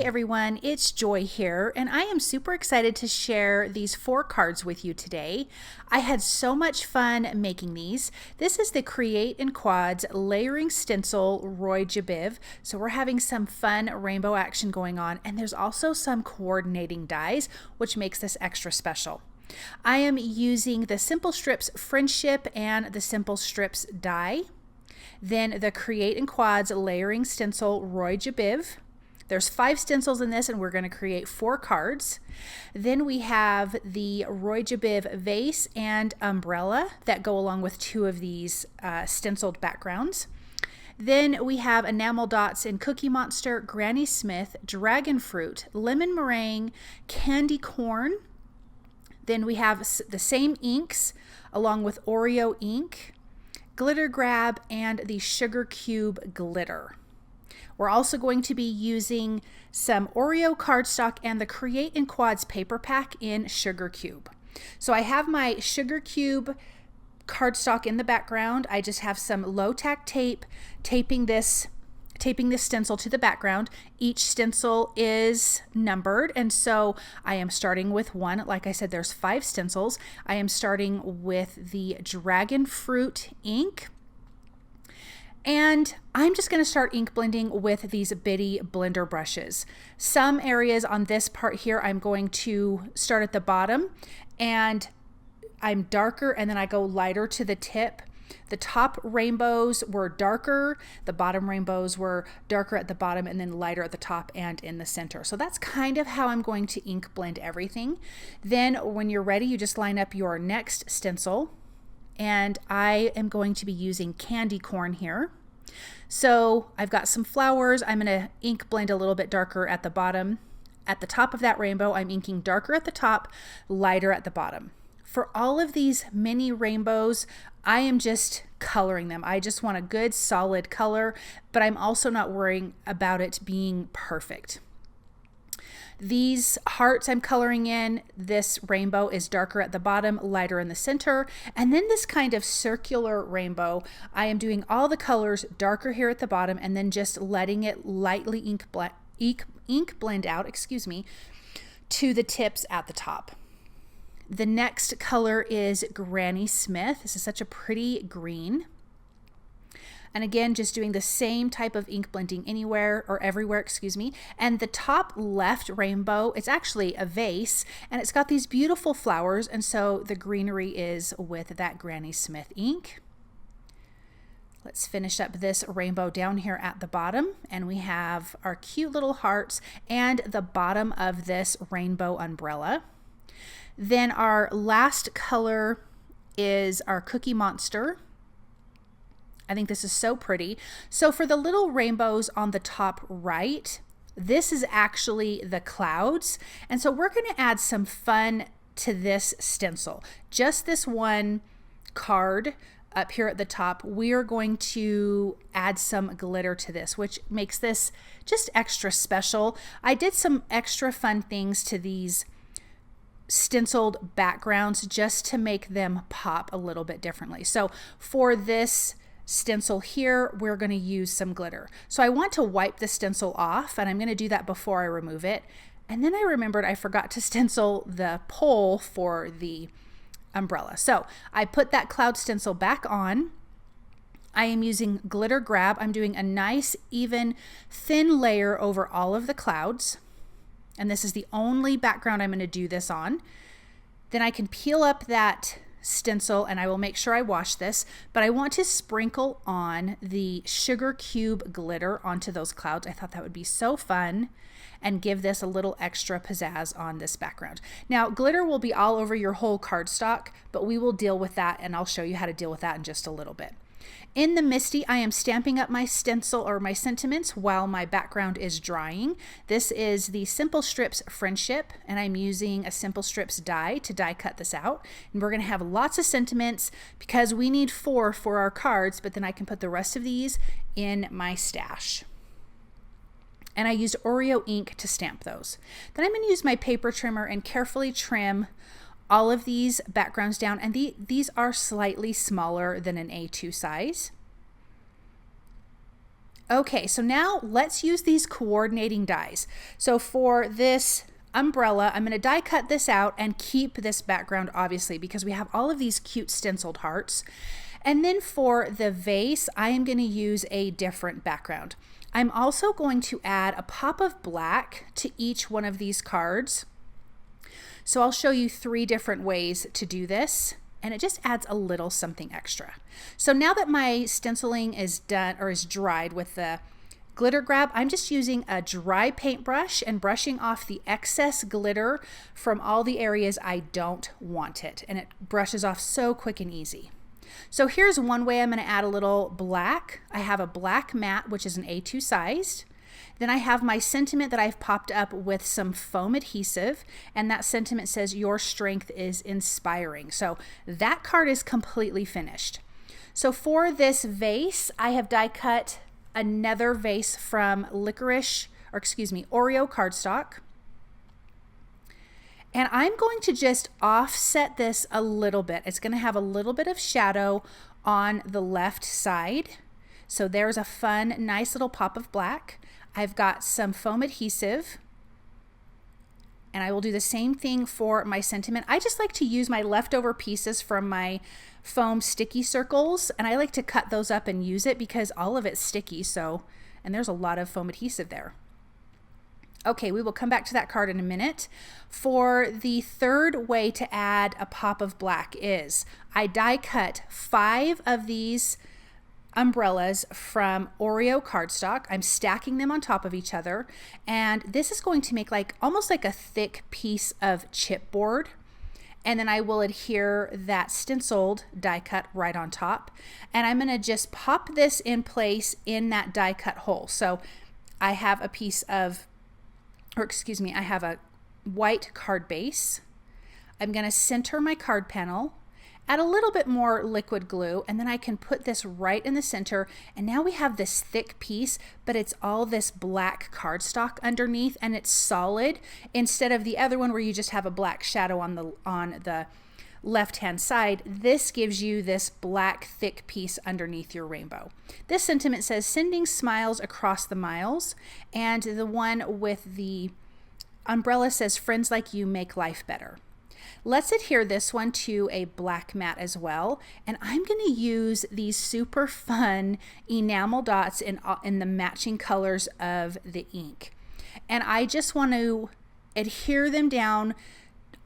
everyone, it's Joy here, and I am super excited to share these 4 cards with you today. I had so much fun making these. This is the Create in Quads Layering Stencil ROYGBIV, so we're having some fun rainbow action going on, and there's also some coordinating dies, which makes this extra special. I am using the Simple Strips Friendship and the Simple Strips die. Then the Create in Quads Layering Stencil ROYGBIV. There's 5 stencils in this, and we're going to create 4 cards. Then we have the ROYGBIV Vase and Umbrella that go along with 2 of these stenciled backgrounds. Then we have Enamel Dots in Cookie Monster, Granny Smith, Dragon Fruit, Lemon Meringue, Candy Corn. Then we have the same inks along with Oreo ink, Glitter Grab, and the Sugar Cube Glitter. We're also going to be using some Oreo cardstock and the Create in Quads paper pack in Sugar Cube. So I have my Sugar Cube cardstock in the background. I just have some low tack tape taping this stencil to the background. Each stencil is numbered, and so I am starting with 1. Like I said, there's 5 stencils. I am starting with the Dragon Fruit ink. And I'm just going to start ink blending with these bitty blender brushes. Some areas on this part here, I'm going to start at the bottom and I'm darker, and then I go lighter to the tip. The top rainbows were darker, the bottom rainbows were darker at the bottom and then lighter at the top and in the center. So that's kind of how I'm going to ink blend everything. Then when you're ready, you just line up your next stencil. And I am going to be using Candy Corn here. So I've got some flowers. I'm going to ink blend a little bit darker at the bottom. At the top of that rainbow, I'm inking darker at the top, lighter at the bottom. For all of these mini rainbows, I am just coloring them. I just want a good solid color, but I'm also not worrying about it being perfect. These hearts I'm coloring in, this rainbow is darker at the bottom, lighter in the center, and then this kind of circular rainbow, I am doing all the colors darker here at the bottom and then just letting it lightly ink blend out, to the tips at the top. The next color is Granny Smith. This is such a pretty green. And again, just doing the same type of ink blending anywhere or everywhere, And the top left rainbow, it's actually a vase, and it's got these beautiful flowers, and so the greenery is with that Granny Smith ink. Let's finish up this rainbow down here at the bottom, and we have our cute little hearts and the bottom of this rainbow umbrella. Then our last color is our Cookie Monster. I think this is so pretty. So for the little rainbows on the top right, this is actually the clouds. And so we're going to add some fun to this stencil. Just this one card up here at the top, we are going to add some glitter to this, which makes this just extra special. I did some extra fun things to these stenciled backgrounds just to make them pop a little bit differently. So for this stencil here, we're going to use some glitter. So I want to wipe the stencil off, and I'm going to do that before I remove it. And then I remembered I forgot to stencil the pole for the umbrella. So I put that cloud stencil back on. I am using Glitter Grab. I'm doing a nice, even, thin layer over all of the clouds. And this is the only background I'm going to do this on. Then I can peel up that stencil, and I will make sure I wash this, but I want to sprinkle on the Sugar Cube glitter onto those clouds. I thought that would be so fun and give this a little extra pizzazz on this background. Now, glitter will be all over your whole cardstock, but we will deal with that, and I'll show you how to deal with that in just a little bit. In the Misty, I am stamping up my stencil or my sentiments while my background is drying. This is the Simple Strips Friendship, and I'm using a Simple Strips die to die cut this out. And we're going to have lots of sentiments because we need 4 for our cards, but then I can put the rest of these in my stash. And I used Oreo ink to stamp those. Then I'm going to use my paper trimmer and carefully trim all of these backgrounds down, and these are slightly smaller than an A2 size. Okay, so now let's use these coordinating dies. So for this umbrella, I'm going to die cut this out and keep this background, obviously, because we have all of these cute stenciled hearts. And then for the vase, I am going to use a different background. I'm also going to add a pop of black to each one of these cards. So I'll show you 3 different ways to do this, and it just adds a little something extra. So now that my stenciling is done or is dried with the glitter grab, I'm just using a dry paintbrush and brushing off the excess glitter from all the areas I don't want it, and it brushes off so quick and easy. So here's one way I'm going to add a little black. I have a black matte, which is an A2 sized. Then I have my sentiment that I've popped up with some foam adhesive, and that sentiment says, "Your strength is inspiring." So that card is completely finished. So for this vase, I have die cut another vase from Oreo cardstock. And I'm going to just offset this a little bit. It's going to have a little bit of shadow on the left side. So there's a fun, nice little pop of black. I've got some foam adhesive, and I will do the same thing for my sentiment. I just like to use my leftover pieces from my foam sticky circles, and I like to cut those up and use it because all of it's sticky, and there's a lot of foam adhesive there. Okay, we will come back to that card in a minute. For the third way to add a pop of black is I die cut 5 of these umbrellas from Oreo cardstock. I'm stacking them on top of each other, and this is going to make almost like a thick piece of chipboard. And then I will adhere that stenciled die cut right on top, and I'm going to just pop this in place in that die cut hole. So I have a piece of, I have a white card base. I'm going to center my card panel, add a little bit more liquid glue, and then I can put this right in the center, and now we have this thick piece, but it's all this black cardstock underneath, and it's solid instead of the other one where you just have a black shadow on the left-hand side. This gives you this black thick piece underneath your rainbow. This sentiment says, "Sending smiles across the miles," and the one with the umbrella says, "Friends like you make life better." Let's adhere this one to a black mat as well, and I'm going to use these super fun enamel dots in the matching colors of the ink, and I just want to adhere them down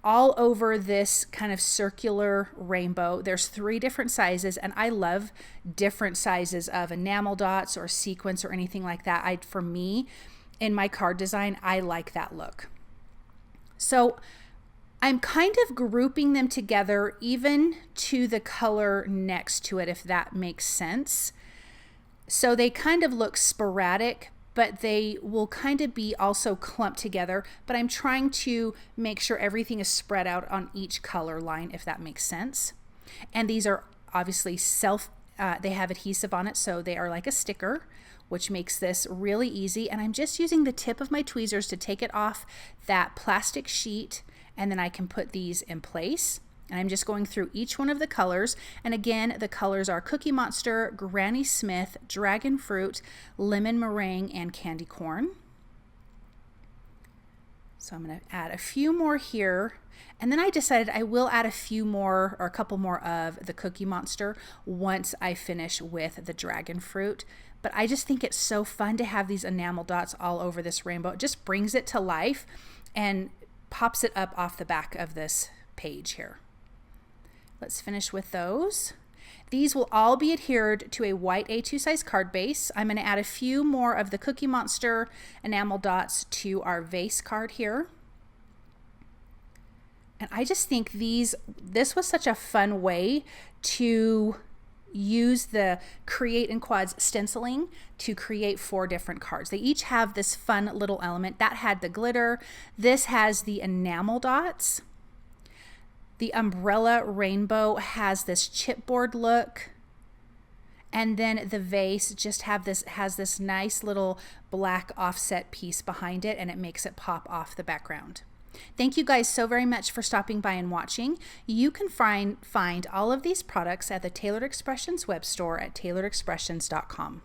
all over this kind of circular rainbow. There's 3 different sizes, and I love different sizes of enamel dots or sequins or anything like that. For me, in my card design, I like that look. So I'm kind of grouping them together even to the color next to it, if that makes sense. So they kind of look sporadic, but they will kind of be also clumped together, but I'm trying to make sure everything is spread out on each color line, if that makes sense. And these are obviously they have adhesive on it, so they are like a sticker, which makes this really easy. And I'm just using the tip of my tweezers to take it off that plastic sheet, and then I can put these in place. And I'm just going through each one of the colors. And again, the colors are Cookie Monster, Granny Smith, Dragon Fruit, Lemon Meringue, and Candy Corn. So I'm going to add a few more here. And then I decided I will add a few more or a couple more of the Cookie Monster once I finish with the Dragon Fruit. But I just think it's so fun to have these enamel dots all over this rainbow. It just brings it to life and pops it up off the back of this page here. Let's finish with those. These will all be adhered to a white A2 size card base. I'm going to add a few more of the Cookie Monster enamel dots to our vase card here. And I just think this was such a fun way to use the Create in Quads stenciling to create 4 different cards. They each have this fun little element. That had the glitter. This has the enamel dots. The umbrella rainbow has this chipboard look. And then the vase just has this nice little black offset piece behind it, and it makes it pop off the background. Thank you guys so very much for stopping by and watching. You can find all of these products at the Tailored Expressions web store at tailoredexpressions.com.